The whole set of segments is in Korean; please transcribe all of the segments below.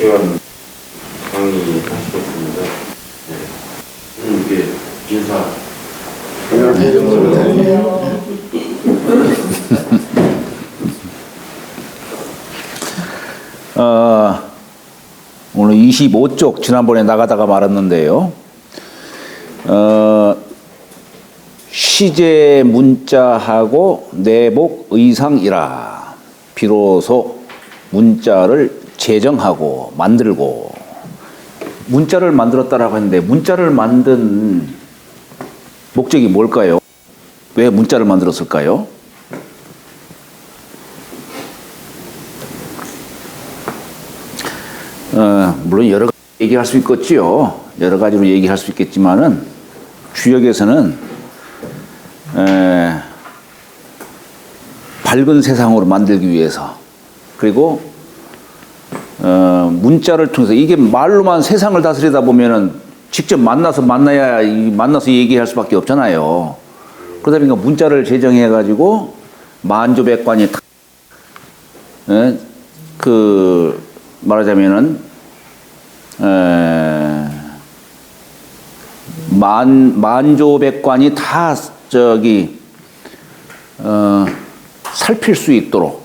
시간 강의하시겠습니다. 네. 이렇게 인사. 안녕하세요. 오늘 25쪽 지난번에 나가다가 말았는데요. 시제 문자하고 내복 의상이라 비로소 문자를 제정하고 만들고, 문자를 만들었다라고 했는데 문자를 만든 목적이 뭘까요? 왜 문자를 만들었을까요? 물론 여러 가지 얘기할 수 있겠지요. 여러 가지로 얘기할 수 있겠지만은 주역에서는 밝은 세상으로 만들기 위해서, 그리고 문자를 통해서, 이게 말로만 세상을 다스리다 보면은 직접 만나서 얘기할 수밖에 없잖아요. 그러다 보니까 문자를 제정해 가지고 만조백관이 말하자면은 만조백관이 다 살필 수 있도록,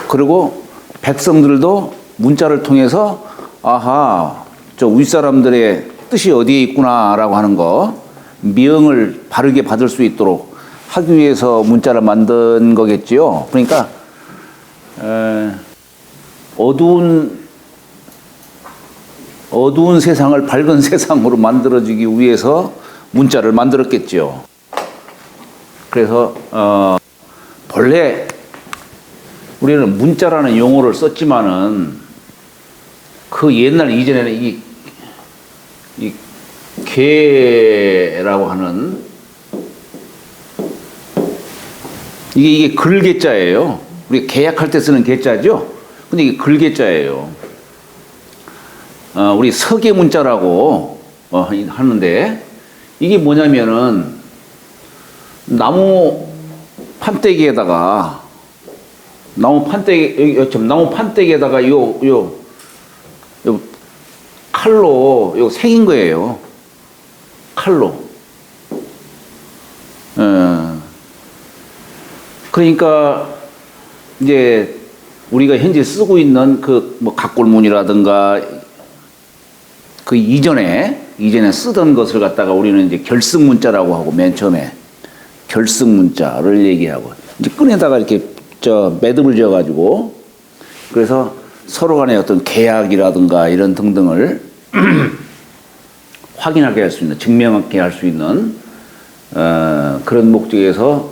그리고 백성들도 문자를 통해서 아하, 저 윗사람들의 뜻이 어디에 있구나라고 하는 거, 미응을 바르게 받을 수 있도록 하기 위해서 문자를 만든 거겠지요. 그러니까 어두운 세상을 밝은 세상으로 만들어주기 위해서 문자를 만들었겠죠. 그래서 본래 우리는 문자라는 용어를 썼지만은 그 옛날 이전에는 이 개라고 하는 이게 글개자예요. 우리 계약할 때 쓰는 개자죠. 근데 이게 글개자예요. 우리 서계 문자라고 하는데, 이게 뭐냐면은 나무 판때기에다가 요 칼로 요 새긴 거예요. 칼로. 그러니까 이제 우리가 현재 쓰고 있는 뭐 각골문이라든가 그 이전에 쓰던 것을 갖다가 우리는 이제 결승문자라고 하고, 맨 처음에 결승문자를 얘기하고, 이제 끈에다가 이렇게 매듭을 지어가지고, 그래서 서로 간의 어떤 계약이라든가 이런 등등을 확인하게 할 수 있는, 증명하게 할 수 있는 그런 목적에서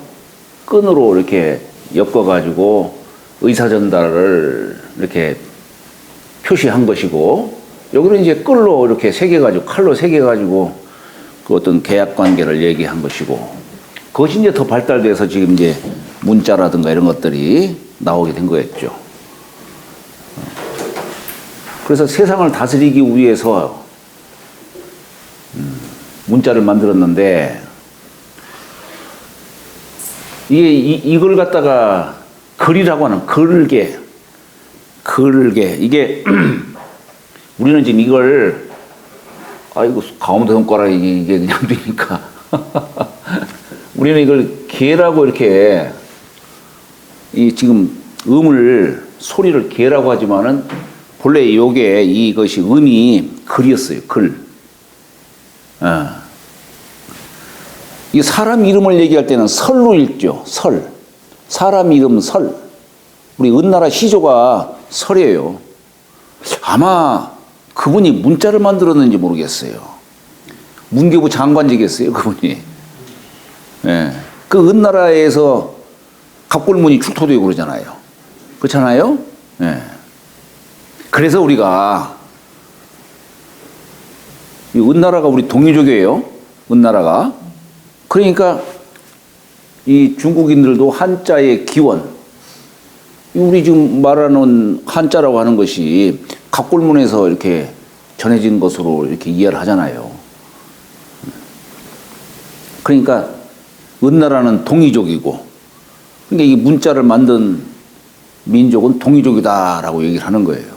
끈으로 이렇게 엮어가지고 의사전달을 이렇게 표시한 것이고, 여기는 이제 끌로 이렇게 새겨가지고, 칼로 새겨가지고 그 어떤 계약 관계를 얘기한 것이고, 그것이 이제 더 발달돼서 지금 이제 문자라든가 이런 것들이 나오게 된 거였죠. 그래서 세상을 다스리기 위해서 문자를 만들었는데, 이걸 갖다가 글이라고 하는 글개, 이게 우리는 지금 이걸, 아이고 가운데 손가락이 이게 그냥 되니까 우리는 이걸 개라고 이렇게, 지금 소리를 개라고 하지만은 본래 이것이 음이 글이었어요. 글. 이 사람 이름을 얘기할 때는 설로 읽죠. 설. 사람 이름 설. 우리 은나라 시조가 설이에요. 아마 그분이 문자를 만들었는지 모르겠어요. 문교부 장관직이었어요, 그분이. 그 은나라에서 각골문이 출토되고 그러잖아요. 그렇잖아요? 그래서 우리가, 이 은나라가 우리 동이족이에요. 은나라가. 그러니까 이 중국인들도 한자의 기원, 우리 지금 말하는 한자라고 하는 것이 각골문에서 이렇게 전해진 것으로 이렇게 이해를 하잖아요. 그러니까 은나라는 동이족이고, 그러니까 이 문자를 만든 민족은 동이족이다라고 얘기를 하는 거예요.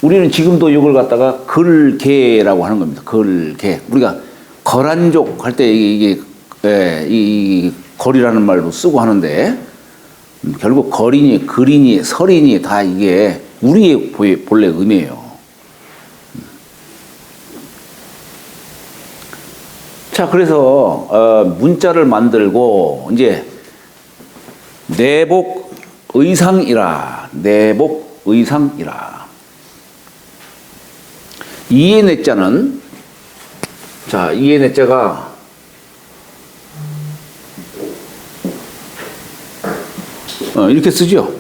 우리는 지금도 이걸 갖다가 걸개라고 하는 겁니다. 걸개. 우리가 거란족 할 때 이게 이 거리라는 말도 쓰고 하는데 결국 거리니 글이니 설이니 다 이게 우리의 본래 의미예요. 자, 그래서 문자를 만들고 이제 내복 의상이라 이의 내자는 자, 이의 내자가 이렇게 쓰죠.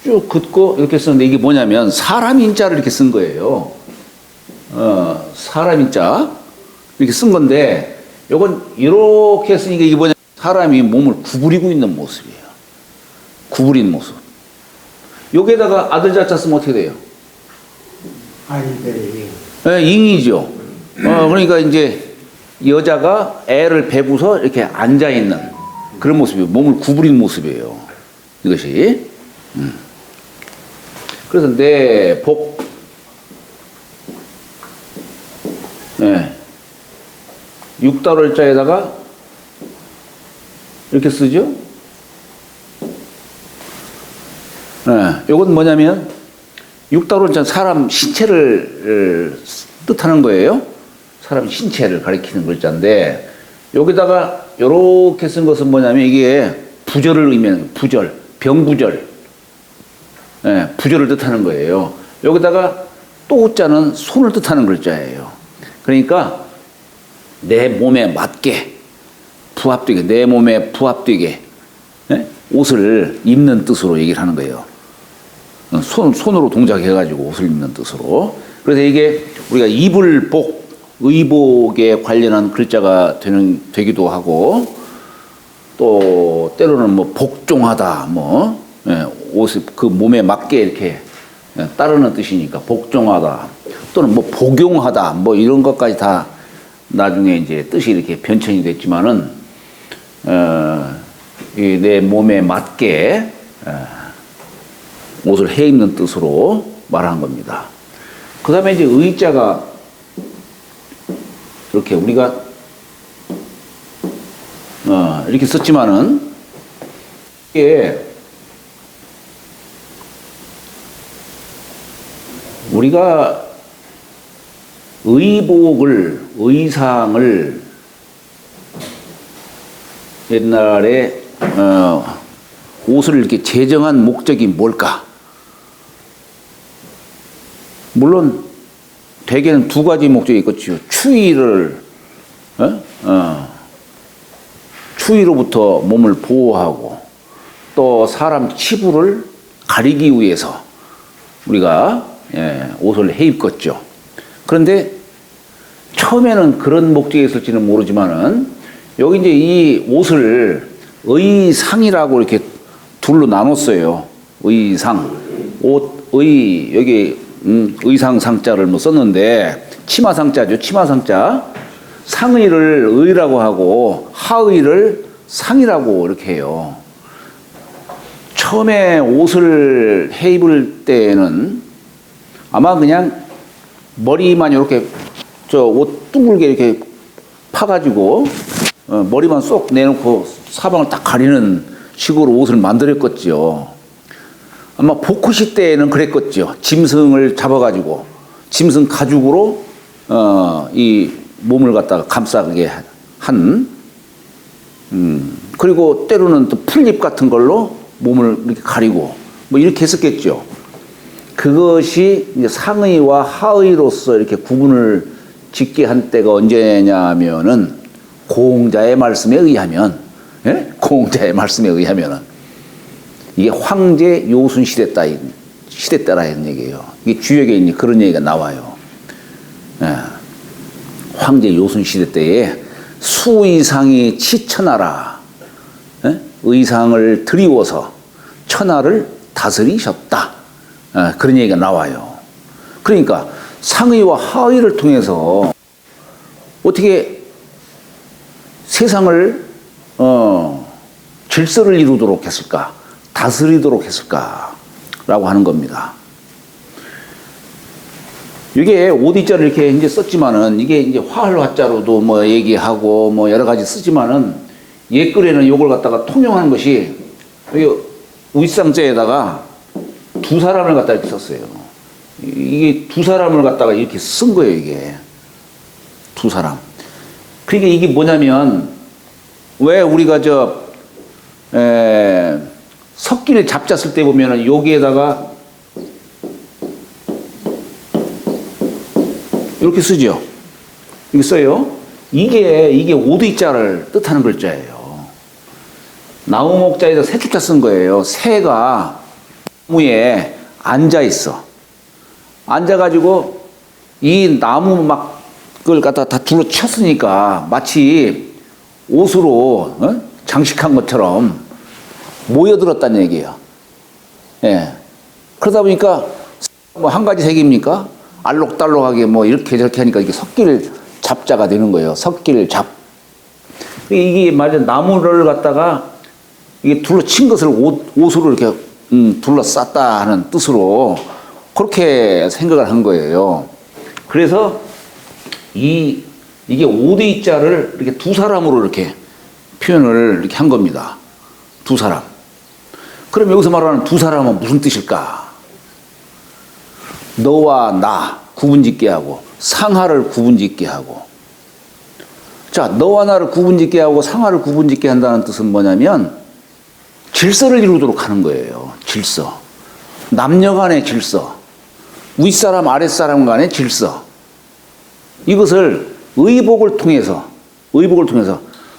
쭉 긋고 이렇게 쓰는데 이게 뭐냐면 사람 인자를 이렇게 쓴 거예요. 사람 인자 이렇게 쓴 건데 요건 이렇게 쓰니까 이게 뭐냐, 사람이 몸을 구부리고 있는 모습이에요. 구부린 모습. 여기에다가 아들 자자 쓰면 어떻게 돼요? 잉이죠. 그러니까 이제 여자가 애를 베고서 이렇게 앉아 있는 그런 모습이에요. 몸을 구부린 모습이에요. 이것이. 그래서 내복. 육달월자에다가 이렇게 쓰죠. 요건 뭐냐면 육달월자는 사람 신체를 뜻하는 거예요. 사람 신체를 가리키는 글자인데 여기다가 요렇게 쓴 것은 뭐냐면 이게 부절을 의미하는 부절, 병부절, 부절을 뜻하는 거예요. 여기다가 또 자는 손을 뜻하는 글자예요. 그러니까 내 몸에 맞게 부합되게, 내 몸에 부합되게 옷을 입는 뜻으로 얘기를 하는 거예요. 손으로 동작해가지고 옷을 입는 뜻으로. 그래서 이게 우리가 입을 복, 의복에 관련한 글자가 되기도 하고, 또 때로는 뭐 복종하다, 뭐 옷을 그 몸에 맞게 이렇게 따르는 뜻이니까 복종하다, 또는 뭐 복용하다, 뭐 이런 것까지 다 나중에 이제 뜻이 이렇게 변천이 됐지만은 내 몸에 맞게 옷을 해 입는 뜻으로 말한 겁니다. 그 다음에 이제 의자가 이렇게 우리가 이렇게 썼지만은 이게 우리가 의상을 옛날에 옷을 이렇게 제정한 목적이 뭘까? 물론 대개는 두 가지 목적이 있겠죠. 추위로부터 몸을 보호하고 또 사람 치부를 가리기 위해서 우리가 옷을 해 입겠죠. 그런데 처음에는 그런 목적이 있을지는 모르지만은 여기 이제 이 옷을 의상이라고 이렇게 둘로 나눴어요. 의상, 여기 의상 상자를 뭐 썼는데 치마 상자죠. 치마 상자. 상의를 의라고 하고 하의를 상이라고 이렇게 해요. 처음에 옷을 해 입을 때는 아마 그냥 머리만 이렇게 저 옷 둥글게 이렇게 파가지고 머리만 쏙 내놓고 사방을 딱 가리는 식으로 옷을 만들었겠죠. 아마 복후시 때는 그랬겠죠. 짐승을 잡아가지고 짐승 가죽으로 이 몸을 갖다가 감싸게 한 그리고 때로는 또 풀잎 같은 걸로 몸을 이렇게 가리고 뭐 이렇게 했었겠죠. 그것이 이제 상의와 하의로서 이렇게 구분을 짓게 한 때가 언제냐면은 공자의 말씀에 의하면, 공자의 말씀에 의하면은 이게 황제 요순 시대 때라는 얘기예요. 이게 주역에 이제 그런 얘기가 나와요. 황제 요순 시대 때에 수의상이 치천하라, 의상을 드리워서 천하를 다스리셨다. 그런 얘기가 나와요. 그러니까 상의와 하의를 통해서 어떻게 세상을 질서를 이루도록 했을까, 다스리도록 했을까라고 하는 겁니다. 이게 오디자를 이렇게 이제 썼지만은 이게 이제 화할 화자로도 뭐 얘기하고 뭐 여러 가지 쓰지만은 옛글에는 요걸 갖다가 통용하는 것이 여기 우익상자에다가 두 사람을 갖다 이렇게 썼어요. 이게 두 사람을 갖다가 이렇게 쓴 거예요, 이게. 두 사람. 그러니까 이게 뭐냐면 왜 우리가 석기를 잡자 쓸 때 보면은 여기에다가 이렇게 쓰죠. 이렇게 써요. 이게 오디자를 뜻하는 글자예요. 나무목자에다 새축자 쓴 거예요. 새가 나무에 앉아 있어. 앉아가지고 이 나무 막 그걸 갖다 다 둘러 쳤으니까 마치 옷으로 장식한 것처럼 모여들었다는 얘기예요. 예. 그러다 보니까 뭐 한 가지 색입니까? 알록달록하게 뭐 이렇게 저렇게 하니까 이게 석길 잡자가 되는 거예요. 석길 잡. 이게 말이야 나무를 갖다가 이게 둘러친 것을 옷으로 이렇게 둘러쌌다 하는 뜻으로 그렇게 생각을 한 거예요. 그래서 이게 오디자를 이렇게 두 사람으로 이렇게 표현을 이렇게 한 겁니다. 두 사람. 그럼 여기서 말하는 두 사람은 무슨 뜻일까? 너와 나 구분짓게 하고 상하를 구분짓게 하고. 자, 너와 나를 구분짓게 하고 상하를 구분짓게 한다는 뜻은 뭐냐면 질서를 이루도록 하는 거예요. 질서. 남녀 간의 질서. 윗사람 아랫사람 간의 질서. 이것을 의복을 통해서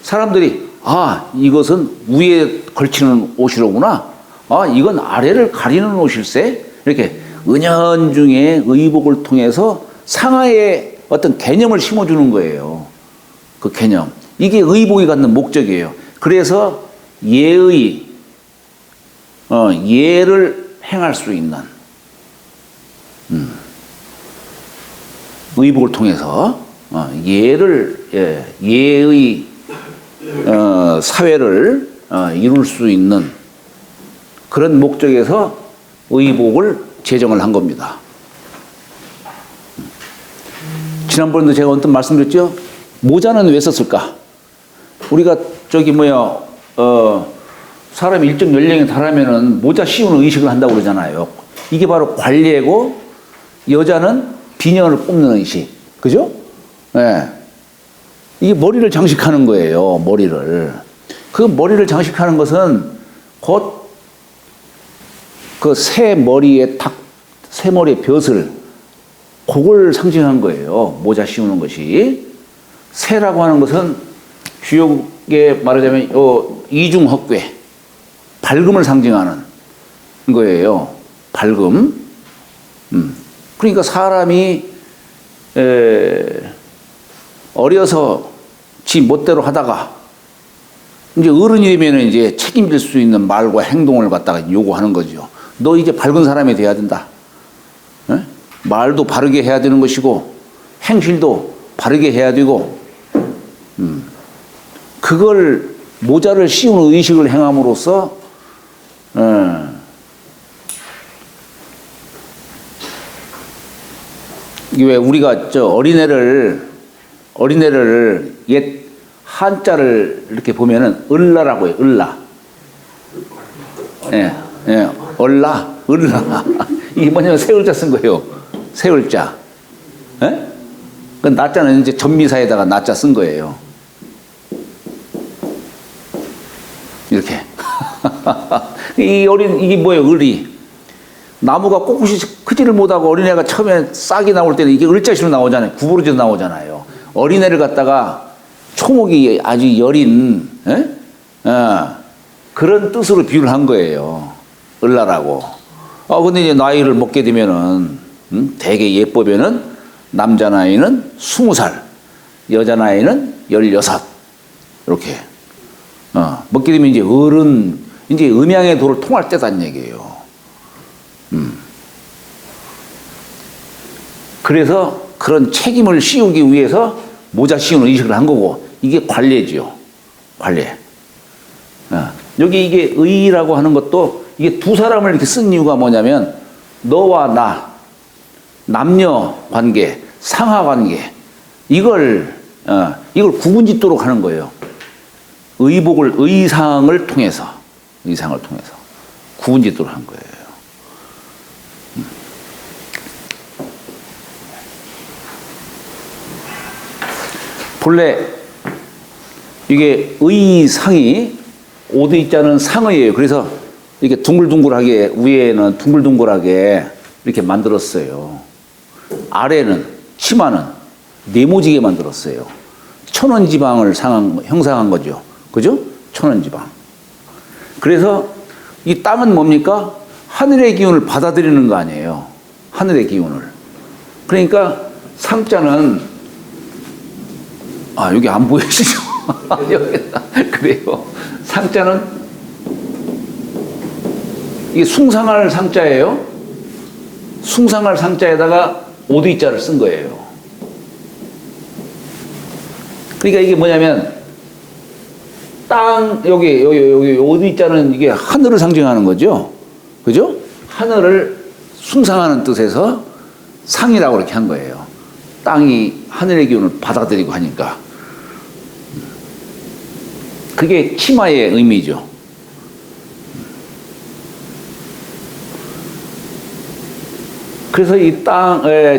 사람들이 이것은 위에 걸치는 옷이로구나. 이건 아래를 가리는 옷일세. 이렇게 은연중에 의복을 통해서 상하의 어떤 개념을 심어주는 거예요. 그 개념. 이게 의복이 갖는 목적이에요. 그래서 예의, 예를 행할 수 있는 의복을 통해서 예의 사회를 이룰 수 있는 그런 목적에서 의복을 제정을 한 겁니다. 지난번에도 제가 언뜻 말씀드렸죠. 모자는 왜 썼을까? 우리가 사람이 일정 연령에 달하면은 모자 씌우는 의식을 한다고 그러잖아요. 이게 바로 관례고 여자는 비녀를 뽑는 의식. 그죠? 예. 이게 머리를 장식하는 거예요. 머리를. 그 머리를 장식하는 것은 곧 그 새 머리의 벼슬, 그걸 상징한 거예요. 모자 씌우는 것이. 새라고 하는 것은 주역에 말하자면 이중헛괴, 밝음을 상징하는 거예요. 밝음. 그러니까 사람이 어려서 지 멋대로 하다가 이제 어른이 되면 이제 책임질 수 있는 말과 행동을 갖다가 요구하는 거죠. 너 이제 밝은 사람이 돼야 된다. 에? 말도 바르게 해야 되는 것이고 행실도 바르게 해야 되고 그걸 모자를 씌우는 의식을 행함으로써 이게 왜 우리가 어린애를 옛 한자를 이렇게 보면은 을라라고 해요. 을라. 예, 예, 을라. 이게 뭐냐면 세울자 쓴 거예요. 세울자. 예? 그 나자는 이제 전미사에다가 나자 쓴 거예요. 이렇게. 이게 뭐예요? 을이. 나무가 꼿꼿이 크지를 못하고 어린애가 처음에 싹이 나올 때는 이게 을자시로 나오잖아요. 구부러져 나오잖아요. 어린애를 갖다가 초목이 아주 여린, 그런 뜻으로 비유를 한 거예요. 을라라고. 근데 이제 나이를 먹게 되면은, 되게 예쁘면은, 남자 나이는 20살, 여자 나이는 16. 이렇게. 먹게 되면 이제 어른, 이제 음양의 도를 통할 때다는 얘기예요. 그래서 그런 책임을 씌우기 위해서 모자 씌우는 의식을 한 거고, 이게 관례지요. 관례. 여기 이게 의라고 하는 것도 이게 두 사람을 이렇게 쓴 이유가 뭐냐면, 너와 나, 남녀 관계, 상하 관계, 이걸 구분짓도록 하는 거예요. 의상을 통해서 구분짓도록 한 거예요. 본래 이게 의상이 오드이자는 상의예요. 그래서 이렇게 둥글둥글하게 위에는 둥글둥글하게 이렇게 만들었어요. 아래는 치마는 네모지게 만들었어요. 천원지방을 형상한 거죠. 그죠? 천원지방. 그래서 이 땅은 뭡니까? 하늘의 기운을 받아들이는 거 아니에요. 하늘의 기운을. 그러니까 상자는 여기 안 보이시죠? 여기다. 그래요. 상자는 이게 숭상할 상자예요. 숭상할 상자에다가 오드이자를 쓴 거예요. 그러니까 이게 뭐냐면 여기 오드이자는 이게 하늘을 상징하는 거죠. 그죠? 하늘을 숭상하는 뜻에서 상이라고 이렇게 한 거예요. 땅이 하늘의 기운을 받아들이고 하니까. 그게 치마의 의미죠. 그래서 이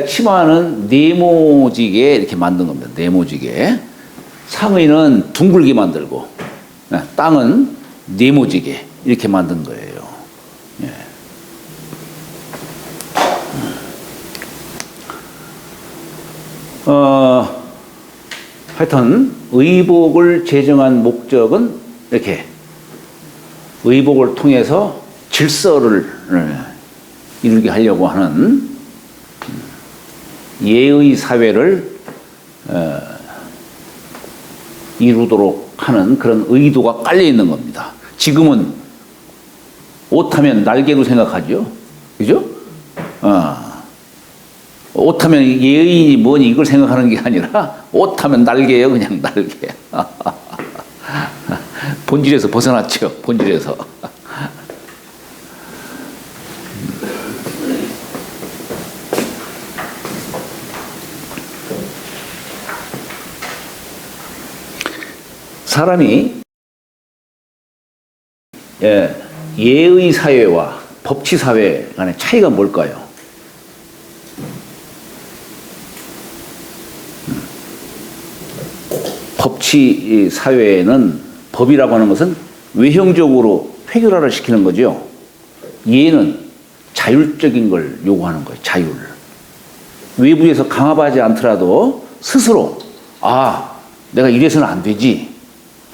치마는 네모지게 이렇게 만든 겁니다. 네모지게. 상의는 둥글게 만들고, 땅은 네모지게 이렇게 만든 거예요. 예. 하여튼 의복을 제정한 목적은 이렇게 의복을 통해서 질서를 이루게 하려고 하는 예의 사회를 이루도록 하는 그런 의도가 깔려 있는 겁니다. 지금은 옷하면 날개로 생각하죠. 그죠? 옷하면 예의니 뭐니 이걸 생각하는 게 아니라 옷하면 날개예요. 그냥 날개. 본질에서 벗어났죠. 본질에서. 사람이 예의 사회와 법치 사회 간의 차이가 뭘까요? 법치 사회에는 법이라고 하는 것은 외형적으로 획일화를 시키는 거죠. 예는 자율적인 걸 요구하는 거예요. 자율. 외부에서 강압하지 않더라도 스스로 내가 이래서는 안 되지.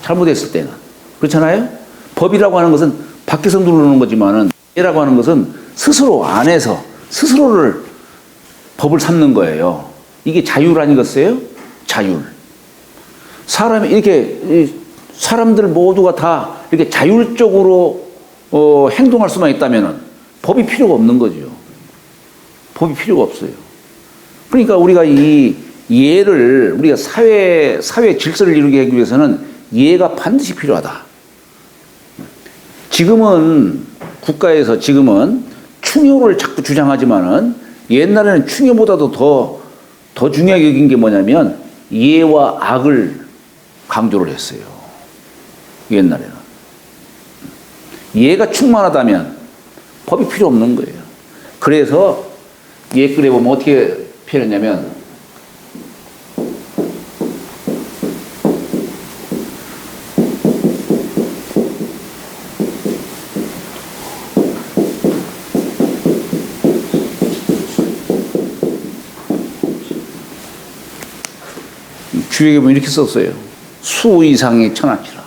잘못했을 때는. 그렇잖아요? 법이라고 하는 것은 밖에서 누르는 거지만은 예라고 하는 것은 스스로 안에서 스스로를 법을 삼는 거예요. 이게 자율 아니겠어요? 자율. 사람들 모두가 다 이렇게 자율적으로 행동할 수만 있다면은 법이 필요가 없는 거죠. 법이 필요가 없어요. 그러니까 우리가 이 예를 우리가 사회 질서를 이루게 하기 위해서는 예가 반드시 필요하다. 국가에서 지금은 충효를 자꾸 주장하지만은 옛날에는 충효보다도 더 중요하게 여긴 게 뭐냐면 예와 악을 강조를 했어요. 옛날에는. 예가 충만하다면 법이 필요 없는 거예요. 그래서 예글에 보면 어떻게 표현했냐면 주역에 보면 이렇게 썼어요. 수의상의 천하치라.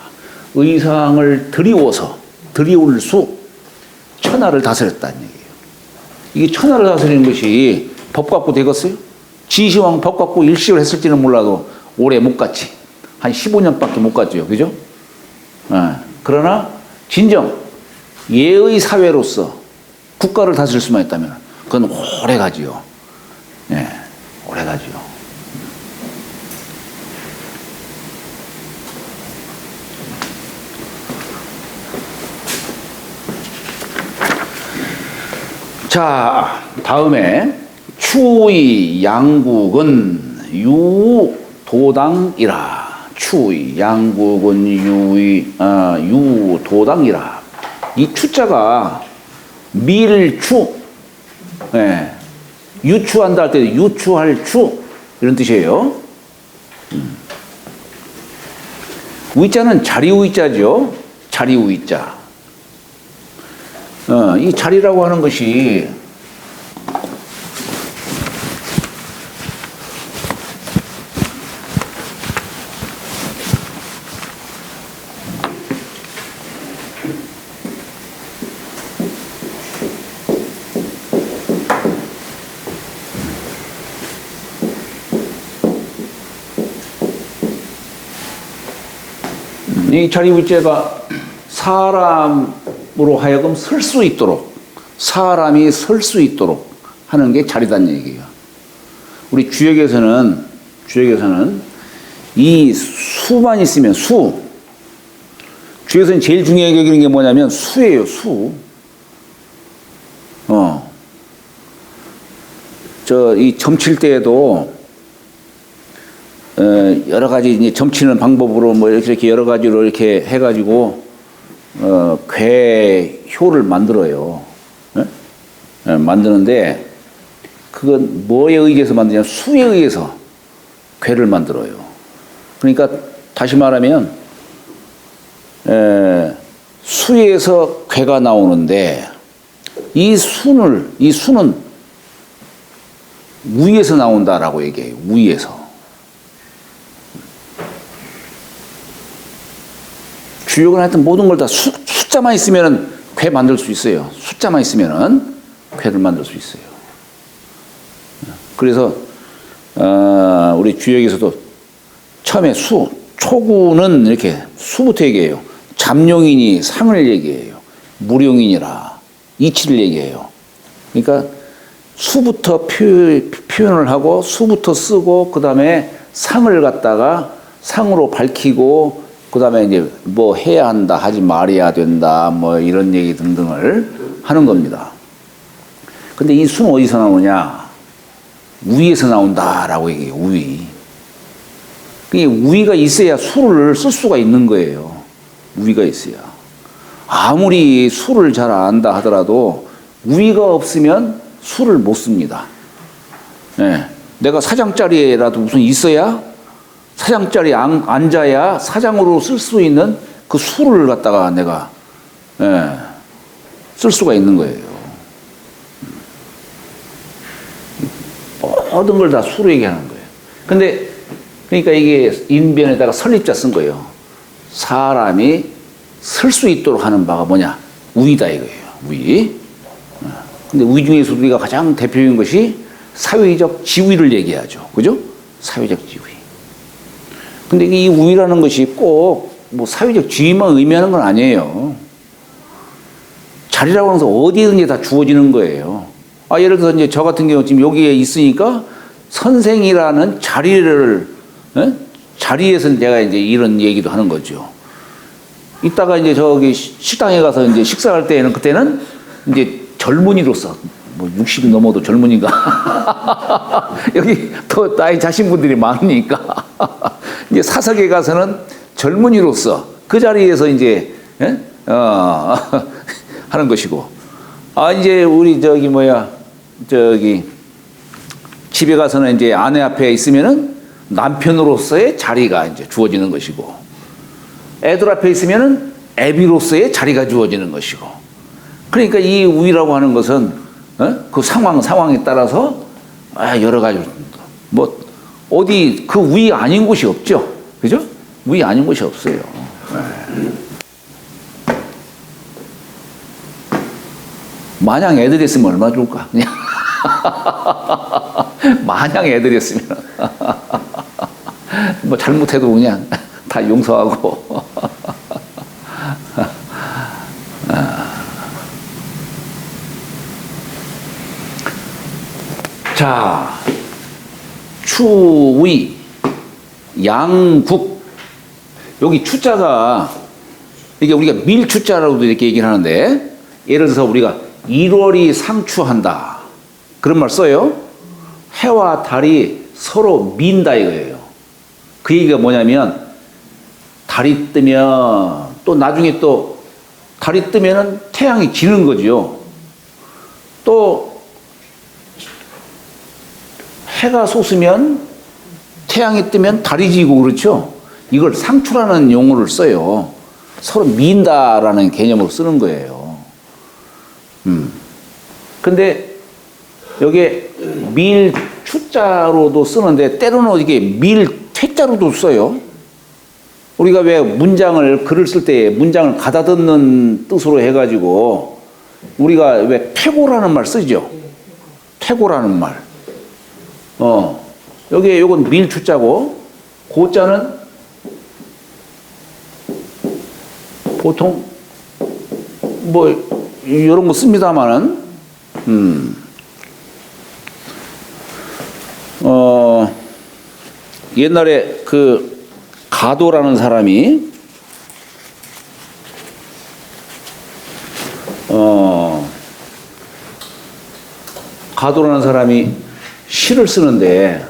의상을 드리울 수 천하를 다스렸다는 얘기예요. 이게 천하를 다스리는 것이 법 갖고 되겠어요? 지시왕 법 갖고 일식을 했을지는 몰라도 오래 못 갔지. 한 15년밖에 못 갔죠. 그죠? 그러나 진정 예의 사회로서 국가를 다스릴 수만 있다면 그건 오래 가지요. 오래 가지요. 자, 다음에 추의 양국은 유도당이라. 추의 양국은 유도당이라. 이 추자가 밀추, 예, 유추한다 할 때 유추할 추 이런 뜻이에요. 우이자는 자리우이자죠. 자리우이자. 이 자리라고 하는 것이 이 자리우이자가 사람으로 하여금 설 수 있도록, 사람이 설 수 있도록 하는 게 자리다는 얘기예요. 우리 주역에서는 이 수만 있으면 수. 주역에서는 제일 중요하게 여기는 게 뭐냐면 수예요, 수. 이 점칠 때에도 여러 가지 이제 점치는 방법으로 뭐 이렇게 여러 가지로 이렇게 해가지고 괴효를 만들어요. 만드는데 그건 뭐에 의해서 만드냐? 수에 의해서 괴를 만들어요. 그러니까 다시 말하면 수에서 괴가 나오는데 이 수는 우에서 나온다라고 얘기해요. 우에서. 주역은 하여튼 모든 걸 다 숫자만 있으면은 괴 만들 수 있어요. 숫자만 있으면은 괴를 만들 수 있어요. 그래서 우리 주역에서도 처음에 초구는 이렇게 수부터 얘기해요. 잠룡이니 상을 얘기해요. 무룡이니라 이치를 얘기해요. 그러니까 수부터 표현을 하고 수부터 쓰고 그 다음에 상을 갖다가 상으로 밝히고 그 다음에 이제 뭐 해야 한다, 하지 말아야 된다, 뭐 이런 얘기 등등을 하는 겁니다. 근데 이 수는 어디서 나오냐? 우위에서 나온다라고 얘기해요, 우위. 그게 우위가 있어야 수를 쓸 수가 있는 거예요. 우위가 있어야. 아무리 수를 잘 안다 하더라도 우위가 없으면 수를 못 씁니다. 네. 내가 사장짜리라도 무슨 있어야 사장짜리 앉아야 사장으로 쓸 수 있는 그 수를 갖다가 내가 쓸 수가 있는 거예요. 모든 걸 다 수로 얘기하는 거예요. 근데 그러니까 이게 인변에다가 설립자 쓴 거예요. 사람이 설 수 있도록 하는 바가 뭐냐? 우위다 이거예요. 우위. 근데 우위 중에서 우리가 가장 대표적인 것이 사회적 지위를 얘기하죠. 그죠? 사회적 지위. 근데 이 우위라는 것이 꼭 뭐 사회적 지위만 의미하는 건 아니에요. 자리라고 하면서 어디든지 다 주어지는 거예요. 예를 들어서 이제 저 같은 경우 지금 여기에 있으니까 선생이라는 자리에서 내가 이제 이런 얘기도 하는 거죠. 이따가 이제 저기 식당에 가서 이제 식사할 때는 그때는 이제 젊은이로서 뭐 60이 넘어도 젊은이가 여기 더 나이 자신 분들이 많으니까 이제 사석에 가서는 젊은이로서 그 자리에서 이제 하는 것이고 이제 우리 집에 가서는 이제 아내 앞에 있으면은 남편으로서의 자리가 이제 주어지는 것이고 애들 앞에 있으면은 애비로서의 자리가 주어지는 것이고 그러니까 이 우위라고 하는 것은 그 상황에 따라서 여러 가지 뭐 어디 그 우위 아닌 곳이 없죠, 그죠? 우위 아닌 곳이 없어요. 마냥 애들이었으면 얼마나 좋을까? 그냥 마냥 애들이었으면 뭐 잘못해도 그냥 다 용서하고 자, 추위, 양국. 여기 추자가, 이게 우리가 밀추자라고도 이렇게 얘기를 하는데, 예를 들어서 우리가 1월이 상추한다. 그런 말 써요. 해와 달이 서로 민다 이거예요. 그 얘기가 뭐냐면 달이 뜨면 또 나중에 또 달이 뜨면은 태양이 지는 거죠. 또 해가 솟으면 태양이 뜨면 달이 지고 그렇죠. 이걸 상추라는 용어를 써요. 서로 민다라는 개념으로 쓰는 거예요. 근데 여기에 밀추자로도 쓰는데 때로는 이게 밀퇴자로도 써요. 우리가 왜 문장을 글을 쓸 때 문장을 가다듬는 뜻으로 해가지고 우리가 왜 퇴고라는 말 쓰죠. 퇴고라는 말. 여기에 요건 밀추자고 고자는 보통 뭐 이런 거 씁니다만은 옛날에 그 가도라는 사람이 가도라는 사람이 시를 쓰는데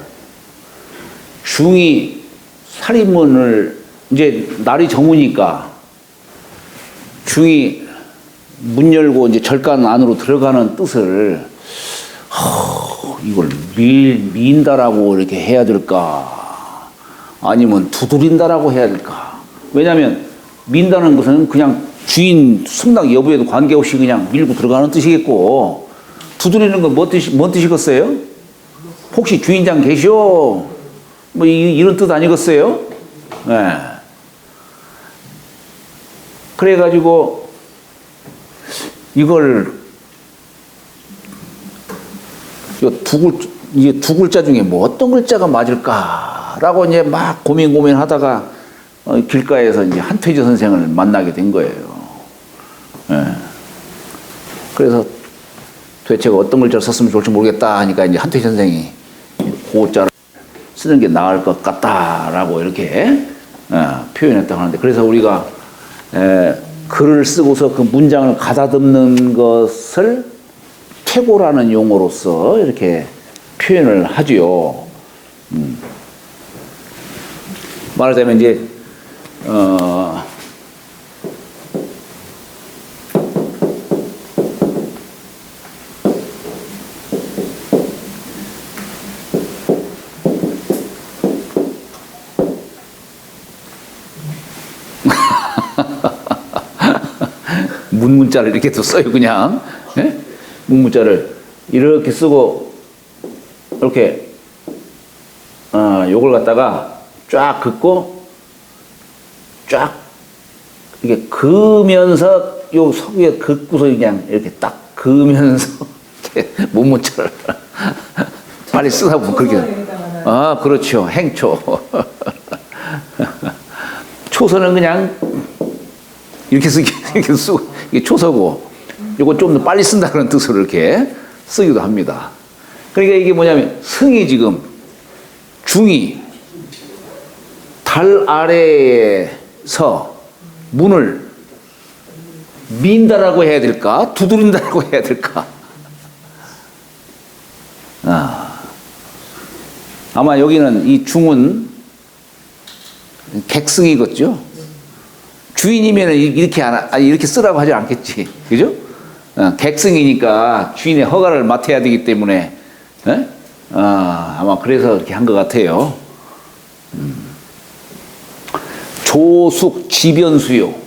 중이 살인문을 이제 날이 저무니까 중이 문 열고 이제 절간 안으로 들어가는 뜻을 이걸 민다라고 이렇게 해야 될까? 아니면 두드린다라고 해야 될까? 왜냐하면 민다는 것은 그냥 주인 승낙 여부에도 관계없이 그냥 밀고 들어가는 뜻이겠고 두드리는 건 뭔 뜻이겠어요? 혹시 주인장 계시오? 뭐 이런 뜻 아니겠어요? 네. 그래가지고 이걸 이게 두 글자 중에 뭐 어떤 글자가 맞을까라고 이제 막 고민하다가 길가에서 이제 한퇴지 선생을 만나게 된 거예요. 예. 그래서 도대체 어떤 글자를 썼으면 좋을지 모르겠다 하니까 이제 한퇴지 선생이 고자를 쓰는 게 나을 것 같다라고 이렇게 표현했다고 하는데 그래서 우리가 글을 쓰고서 그 문장을 가다듬는 것을 퇴고라는 용어로서 이렇게 표현을 하지요. 말하자면 이제 문자를 이렇게 또 써요 그냥. 예? 문자를 이렇게 쓰고 이렇게 요걸 갖다가 쫙 긋고 쫙 이렇게 그으면서 요 서구에 긋고서 그냥 이렇게 딱 그으면서 이렇게 문자를 빨리 쓰다 보면 그렇게 그렇죠. 행초. 초서는 그냥 이렇게 쓰고 이게 초서고 요거 좀 더 빨리 쓴다 그런 뜻으로 이렇게 쓰기도 합니다. 그러니까 이게 뭐냐면 승이 지금 중이 달 아래에서 문을 민다라고 해야 될까? 두드린다라고 해야 될까? 아마 여기는 이 중은 객승이겠죠? 주인이면 이렇게 쓰라고 하지 않겠지. 그죠? 객승이니까 주인의 허가를 맡아야 되기 때문에, 아마 그래서 이렇게 한 것 같아요. 조숙 지변수요.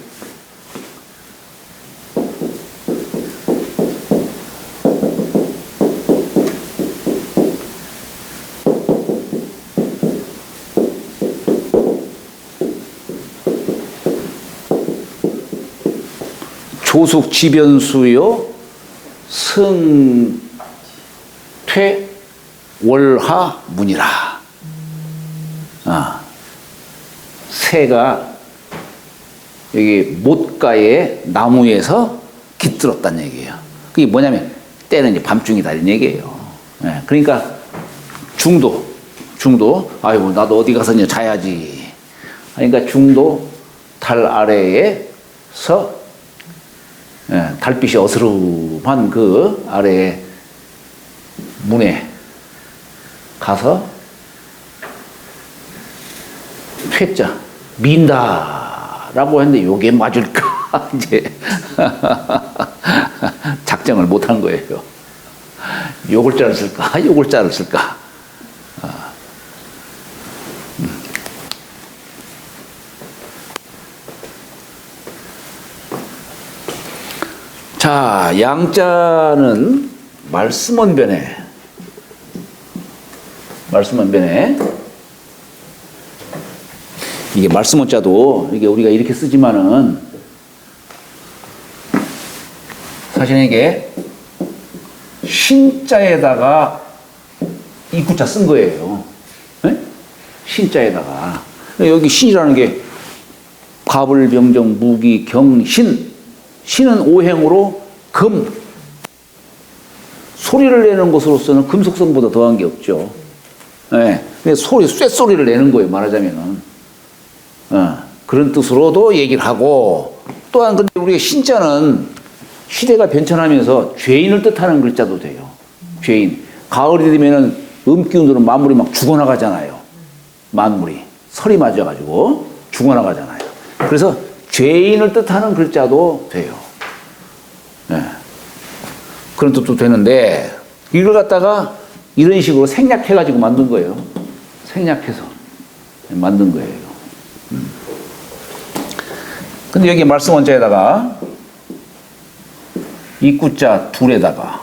조숙 지변수요 승퇴 월하 문이라. 새가 여기 못가의 나무에서 깃들었다는 얘기예요. 그게 뭐냐면 때는 이제 밤중이다 이런 얘기예요. 그러니까 중도 아이고 나도 어디 가서 이제 자야지. 그러니까 중도 달 아래에서 달빛이 어스름한 그 아래 문에 가서 퇴자 민다라고 했는데 요게 맞을까 이제 작정을 못한 거예요. 요 글자를 쓸까 요 글자를 쓸까. 자, 양자는 말씀원변에 이게 말씀원자도 이게 우리가 이렇게 쓰지만은 사실은 이게 신자에다가 이구자 쓴 거예요. 네? 신자에다가 여기 신이라는 게 갑을 병정 무기 경신 신은 오행으로 금 소리를 내는 것으로서는 금속성보다 더한 게 없죠. 네. 쇳소리를 내는 거예요, 말하자면은. 그런 뜻으로도 얘기를 하고, 또한 근데 우리가 신자는 시대가 변천하면서 죄인을 뜻하는 글자도 돼요. 죄인. 가을이 되면은 음기운으로 만물이 막 죽어나가잖아요. 만물이. 설이 맞아가지고 죽어나가잖아요. 그래서 죄인을 뜻하는 글자도 돼요. 네. 그런 뜻도 되는데, 이걸 갖다가 이런 식으로 생략해가지고 만든 거예요. 생략해서 만든 거예요. 근데 여기 말씀 원자에다가 이구자 둘에다가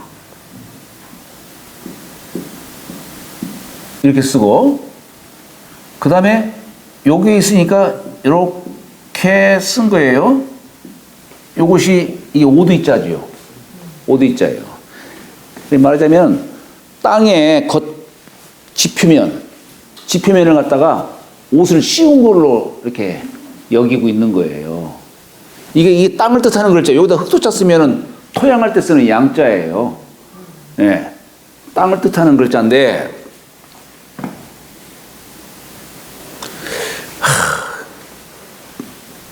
이렇게 쓰고, 그 다음에 여기 있으니까 이렇게 쓴 거예요. 요것이 이게 오드이자지요. 오드이자예요. 말하자면 땅에 지표면을 갖다가 옷을 씌운 걸로 이렇게 여기고 있는 거예요. 이게 땅을 뜻하는 글자. 여기다 흑토자 쓰면은 토양할 때 쓰는 양자예요. 예. 땅을 뜻하는 글자인데,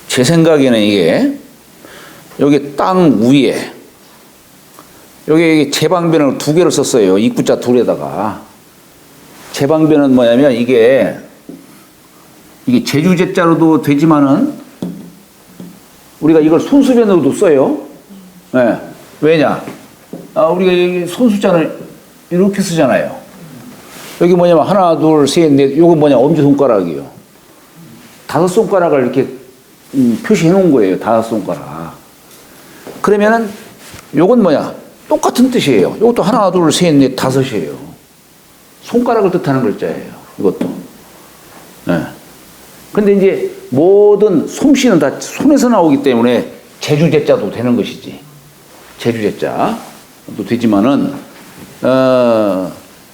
제 생각에는 이게 여기 땅 위에 여기 제방변을 두 개를 썼어요. 입구자 둘에다가. 제방변은 뭐냐면 이게 제주제자로도 되지만은 우리가 이걸 손수변으로도 써요. 네. 왜냐? 우리가 여기 손수자를 이렇게 쓰잖아요. 여기 뭐냐면 하나, 둘, 셋, 넷. 요거 뭐냐? 엄지손가락이에요. 5손가락을 이렇게 표시해 놓은 거예요. 5손가락. 그러면은 요건 뭐냐? 똑같은 뜻이에요. 이것도 하나, 둘, 셋, 넷, 5이에요. 손가락을 뜻하는 글자예요. 이것도. 네. 근데 이제 모든 솜씨는 다 손에서 나오기 때문에 제주제자도 되는 것이지. 제주제자도 되지만은,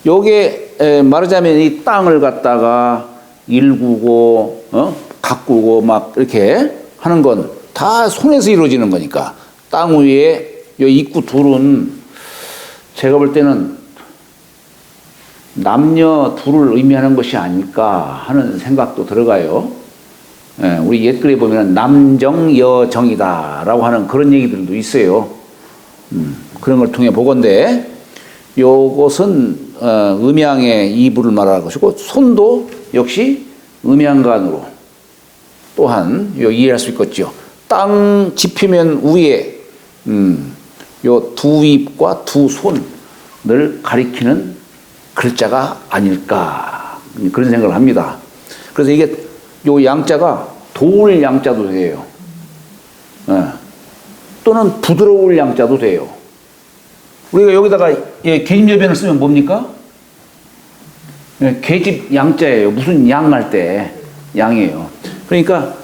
요게 말하자면 이 땅을 갖다가 일구고, 가꾸고 막 이렇게 하는 건 다 손에서 이루어지는 거니까 땅 위에 이 입구 둘은 제가 볼 때는 남녀 둘을 의미하는 것이 아닐까 하는 생각도 들어가요. 예, 우리 옛글에 보면 남정 여정이다라고 하는 그런 얘기들도 있어요. 그런 걸 통해 보건대 요것은 음양의 이부를 말하는 것이고, 손도 역시 음양간으로 또한 이해할 수 있겠죠. 땅 지표면 위에 요 두 입과 두 손을 가리키는 글자가 아닐까 그런 생각을 합니다. 그래서 이게 요 양자가 도울 양자도 돼요. 또는 부드러울 양자도 돼요. 우리가 여기다가 계집여변을 쓰면 뭡니까? 계집 양자예요. 무슨 양할 때 양이에요. 그러니까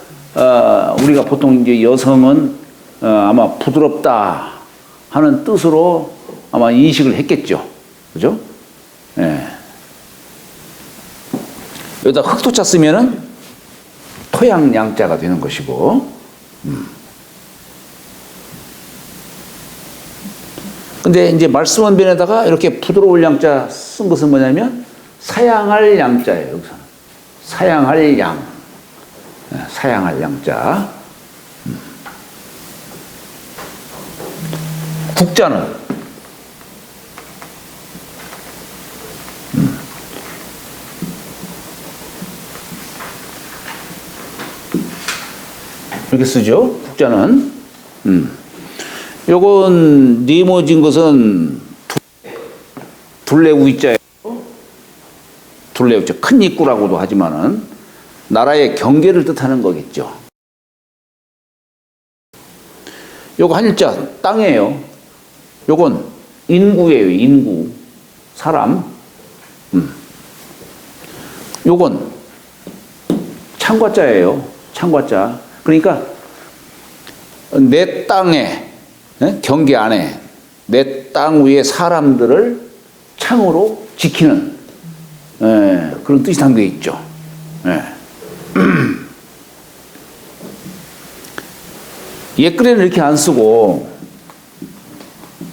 우리가 보통 이제 여성은 아마 부드럽다 하는 뜻으로 아마 인식을 했겠죠. 그죠? 예. 여기다 흑토자 쓰면은 토양 양자가 되는 것이고, 근데 이제 말씀원변에다가 이렇게 부드러울 양자 쓴 것은 뭐냐면 사양할 양자예요. 여기서는 사양할 양, 사양할 양자. 국자는 이렇게 쓰죠. 국자는. 요건 네모진 것은 둘레 우자예요. 둘레 우자. 큰 입구라고도 하지만은 나라의 경계를 뜻하는 거겠죠. 요거 한일자 땅이에요. 요건 인구예요. 인구. 사람. 요건 창과자예요. 창과자. 그러니까 내 땅에 경계 안에 내 땅 위에 사람들을 창으로 지키는 그런 뜻이 담겨 있죠. 옛글에는 이렇게 안 쓰고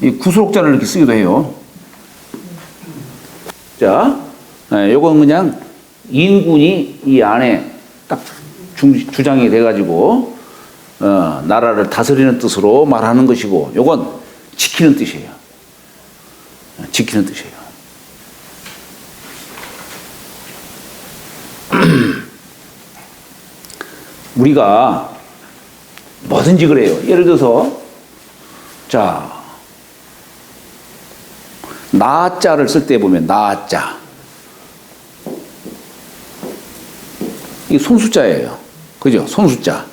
이 구수록자를 이렇게 쓰기도 해요. 자, 요건 그냥 인군이 이 안에 딱 주장이 돼가지고 나라를 다스리는 뜻으로 말하는 것이고, 요건 지키는 뜻이에요. 지키는 뜻이에요. 우리가 뭐든지 그래요. 예를 들어서 자, 나자를 쓸 때 보면 나자 이 손수자예요. 그죠? 손수자.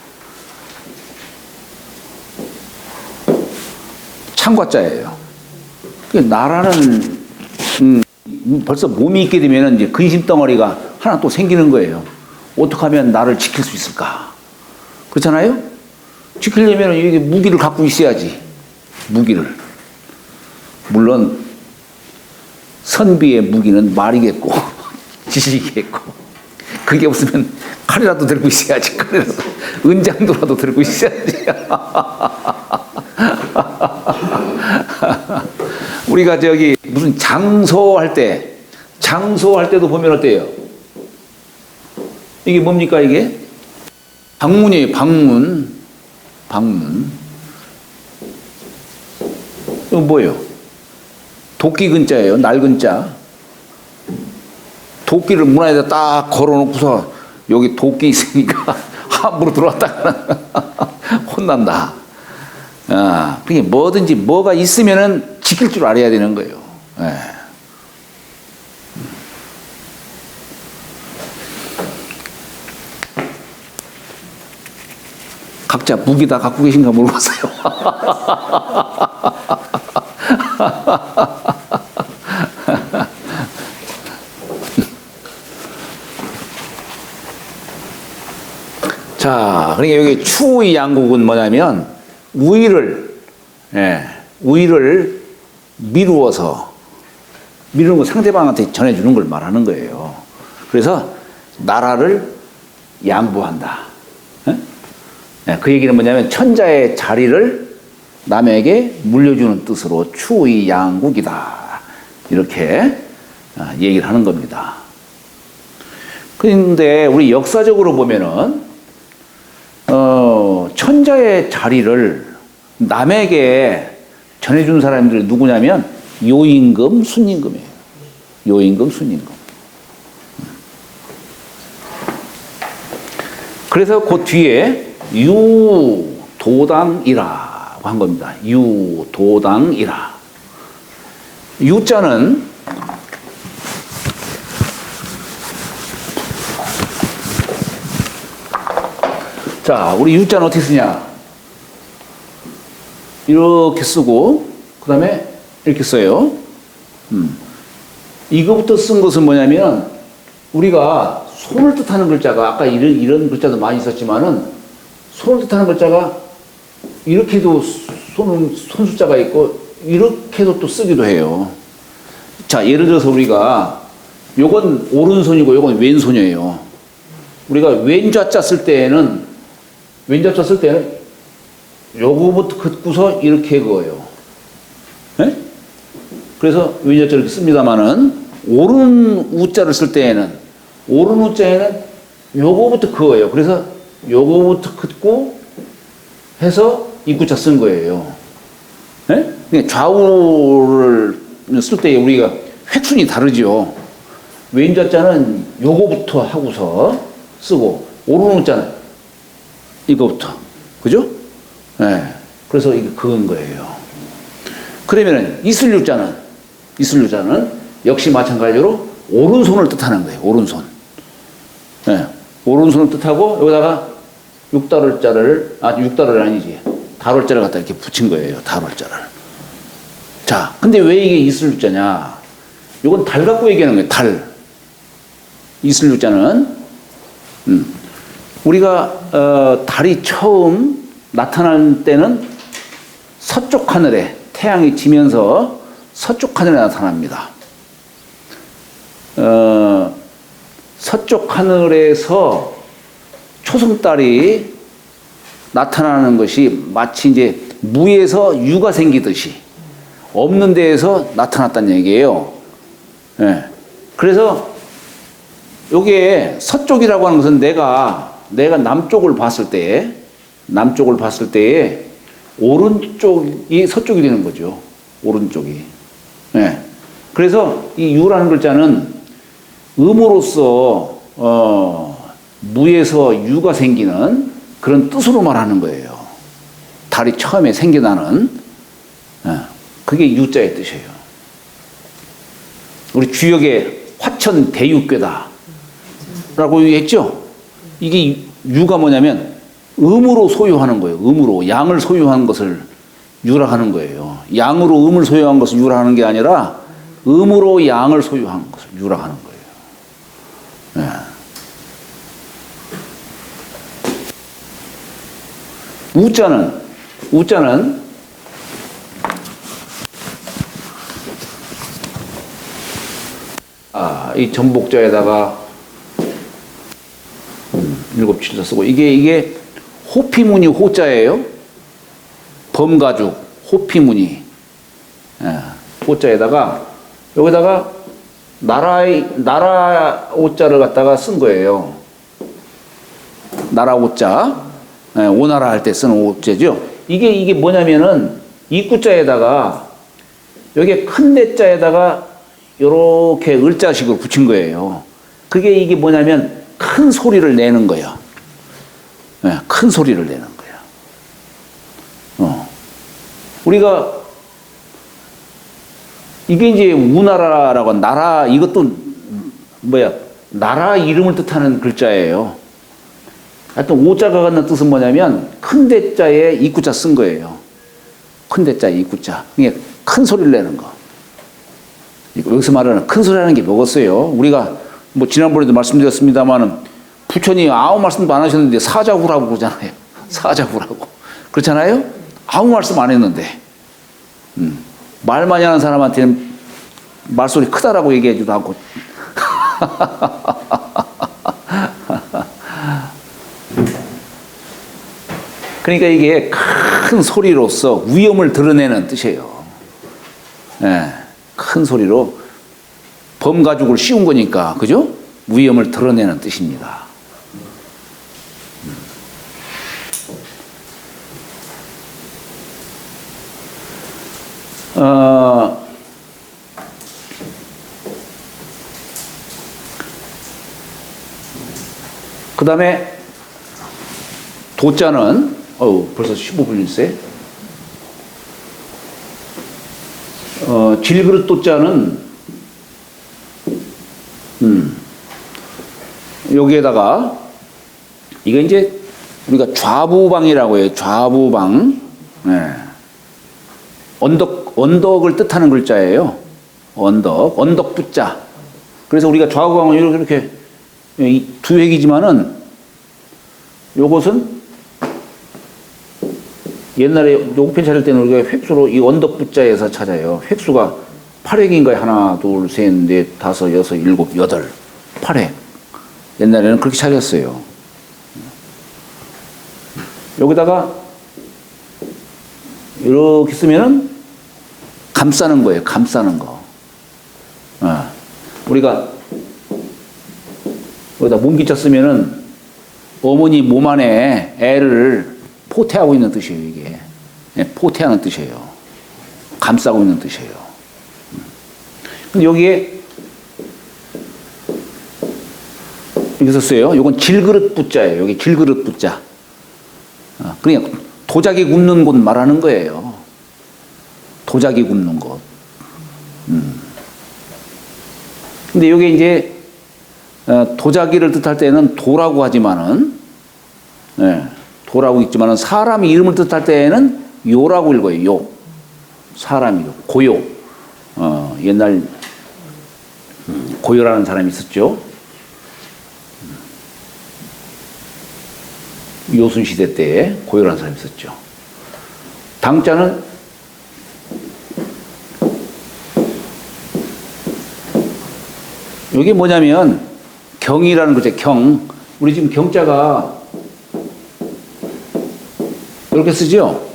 창과자예요. 나라는 벌써 몸이 있게 되면 이제 근심 덩어리가 하나 또 생기는 거예요. 어떻게 하면 나를 지킬 수 있을까? 그렇잖아요? 지키려면 이게 무기를 갖고 있어야지. 무기를. 물론 선비의 무기는 말이겠고 지식이겠고, 그게 없으면 칼이라도 들고 있어야지. 칼이라도, 은장도라도 들고 있어야지. 우리가 저기 무슨 장소할 때도 보면 어때요? 이게 뭡니까 이게? 방문이에요. 방문. 이거 뭐예요? 도끼 근자예요. 날 근자. 도끼를 문 안에다 딱 걸어놓고서 여기 도끼 있으니까 함부로 들어왔다가 혼난다. 그게 뭐든지 뭐가 있으면은 지킬 줄 알아야 되는 거예요. 각자 무기 다 갖고 계신가 물어보세요. 자, 그러니까 여기 추의 양국은 뭐냐면 우위를 미루는 거 상대방한테 전해주는 걸 말하는 거예요. 그래서 나라를 양보한다. 그 얘기는 뭐냐면 천자의 자리를 남에게 물려주는 뜻으로 추의 양국이다. 이렇게 얘기를 하는 겁니다. 그런데 우리 역사적으로 보면은 천자의 자리를 남에게 전해준 사람들이 누구냐면 요임금, 순임금이에요. 요임금, 순임금. 그래서 그 뒤에 유도당이라고 한 겁니다. 유도당이라. 유자는 자, 우리 유자는 어떻게 쓰냐? 이렇게 쓰고 그 다음에 이렇게 써요. 이거부터 쓴 것은 뭐냐면 우리가 손을 뜻하는 글자가 아까 이런 글자도 많이 있었지만은 손을 뜻하는 글자가 이렇게도 손숫자가 있고 이렇게도 또 쓰기도 해요. 자, 예를 들어서 우리가 요건 오른손이고 요건 왼손이에요. 우리가 왼좌자 쓸 때는 요거부터 긋고서 이렇게 그어요. 네? 그래서 왼좌자 이렇게 씁니다만은 오른 우자를 쓸 때에는 요거부터 그어요. 그래서 요거부터 긋고 해서 입구자 쓴 거예요. 네? 좌우를 쓸 때 우리가 획순이 다르죠. 왼좌자는 요거부터 하고서 쓰고 오른 우자는 이거부터 그죠? 예. 그래서 이게 그건 거예요. 그러면은 이슬유자는 역시 마찬가지로 오른손을 뜻하는 거예요. 오른손. 예. 오른손을 뜻하고 여기다가 육달을 아니지. 달월자를 갖다 이렇게 붙인 거예요. 달월자를. 자, 근데 왜 이게 이슬유자냐? 이건 달 갖고 얘기하는 거예요. 달. 이슬유자는 우리가 달이 처음 나타날 때는 서쪽 하늘에 태양이 지면서 서쪽 하늘에 나타납니다. 서쪽 하늘에서 초승달이 나타나는 것이 마치 이제 무에서 유가 생기듯이 없는 데에서 나타났다는 얘기예요. 예. 그래서 요게 서쪽이라고 하는 것은 내가 남쪽을 봤을 때 오른쪽이 서쪽이 되는 거죠. 오른쪽이. 예. 그래서 이 유라는 글자는 음으로써 무에서 유가 생기는 그런 뜻으로 말하는 거예요. 달이 처음에 생겨나는 그게 유자의 뜻이에요. 우리 주역에 화천 대유괴다 라고 했죠. 이게 유가 뭐냐면 음으로 소유하는 거예요. 음으로 양을 소유한 것을 유라 하는 거예요. 양으로 음을 소유한 것을 유라 하는 게 아니라 음으로 양을 소유한 것을 유라 하는 거예요. 우자는 이 전복자에다가 일곱 칠자 쓰고 이게 호피무늬 호자예요. 범가죽 호피무늬 호자에다가 여기다가 나라 오자를 갖다가 쓴 거예요. 나라 오자 오나라 할 때 쓰는 오자죠. 이게 뭐냐면은 입구자에다가 여기 큰 대자에다가 요렇게 을자식으로 붙인 거예요. 이게 뭐냐면 큰 소리를 내는 거예요. 큰 소리를 내는 거예요. 우리가 이게 이제 우나라라고 나라 이것도 나라 이름을 뜻하는 글자예요. 하여튼 오자가 갖는 뜻은 뭐냐면 큰 대자에 입구자 쓴 거예요. 큰 대자에 입구자. 이게 큰 소리를 내는 거. 여기서 말하는 큰 소리라는 게 뭐겠어요? 우리가 뭐 지난번에도 말씀드렸습니다만은 부처님 아무 말씀도 안 하셨는데 사자구라고 그러잖아요. 사자구라고. 그렇잖아요? 아무 말씀 안 했는데. 말 많이 하는 사람한테는 말소리 크다라고 얘기하지도 않고. 그러니까 이게 큰 소리로서 위엄을 드러내는 뜻이에요. 큰 소리로 범가죽을 씌운 거니까, 그죠? 위엄을 드러내는 뜻입니다. 그 다음에 도자는 벌써 15분일세. 질그릇 도자는 여기에다가 이게 이제 우리가 좌부방이라고 해요. 좌부방. 언덕을 뜻하는 글자예요. 언덕 부자. 그래서 우리가 좌부방은 이렇게 두 획이지만은 요것은 옛날에 우편 찾을 때는 우리가 획수로 이 언덕 부자에서 찾아요. 획수가 8획인가요? 하나, 둘, 셋, 넷, 다섯, 여섯, 일곱, 여덟, 8획. 옛날에는 그렇게 찾았어요. 여기다가 이렇게 쓰면은 감싸는 거예요. 감싸는 거. 우리가 여기다 몸기자 쓰면은 어머니 몸 안에 애를 포태하고 있는 뜻이에요, 이게. 포태하는 뜻이에요. 감싸고 있는 뜻이에요. 근데 여기에 이렇게 썼어요. 이건 질그릇 부자예요. 여기 질그릇 부자. 그러니까 도자기 굽는 곳 말하는 거예요. 도자기 굽는 곳. 근데 이게 이제 도자기를 뜻할 때는 도라고 하지만은, 예, 도라고 읽지만은 사람 이름을 뜻할 때에는 요라고 읽어요. 요. 사람 이름. 고요. 옛날 고요라는 사람이 있었죠. 요순시대 때에 고요라는 사람이 있었죠. 당자는 이게 뭐냐면 경이라는 거죠. 경. 우리 지금 경자가 이렇게 쓰죠.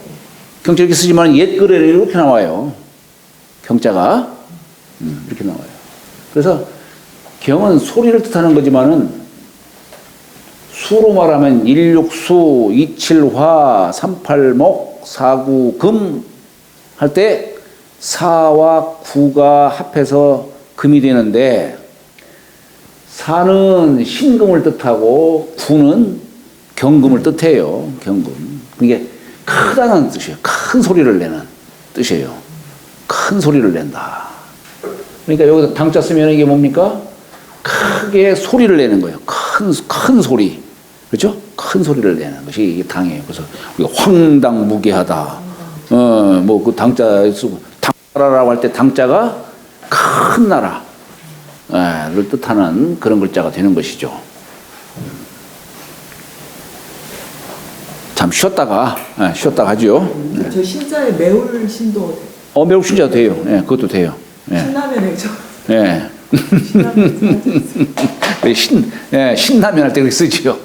경자 이렇게 쓰지만 옛 글에는 이렇게 나와요. 경자가 이렇게 나와요. 그래서 경은 소리를 뜻하는 거지만은 수로 말하면 일육수, 이칠화, 삼팔목, 사구금 할 때 사와 구가 합해서 금이 되는데, 사는 신금을 뜻하고 구는 경금을 뜻해요. 경금. 이게 크다는 뜻이에요. 큰 소리를 내는 뜻이에요. 큰 소리를 낸다. 그러니까 여기서 당자 쓰면 이게 뭡니까? 크게 소리를 내는 거예요. 큰 소리. 그렇죠? 큰 소리를 내는 것이 이게 당이에요. 그래서 우리가 황당무계하다. 뭐 그 당자 쓰고, 당나라라고 할 때 당자가 큰 나라를 뜻하는 그런 글자가 되는 것이죠. 잠 쉬었다가 하죠. 저 신자에 매울 신도 매울 신자 돼요. 예, 그것도 돼요. 예. 신라면이죠. 예. 신라면 신라면 할 때 그렇게 쓰지요.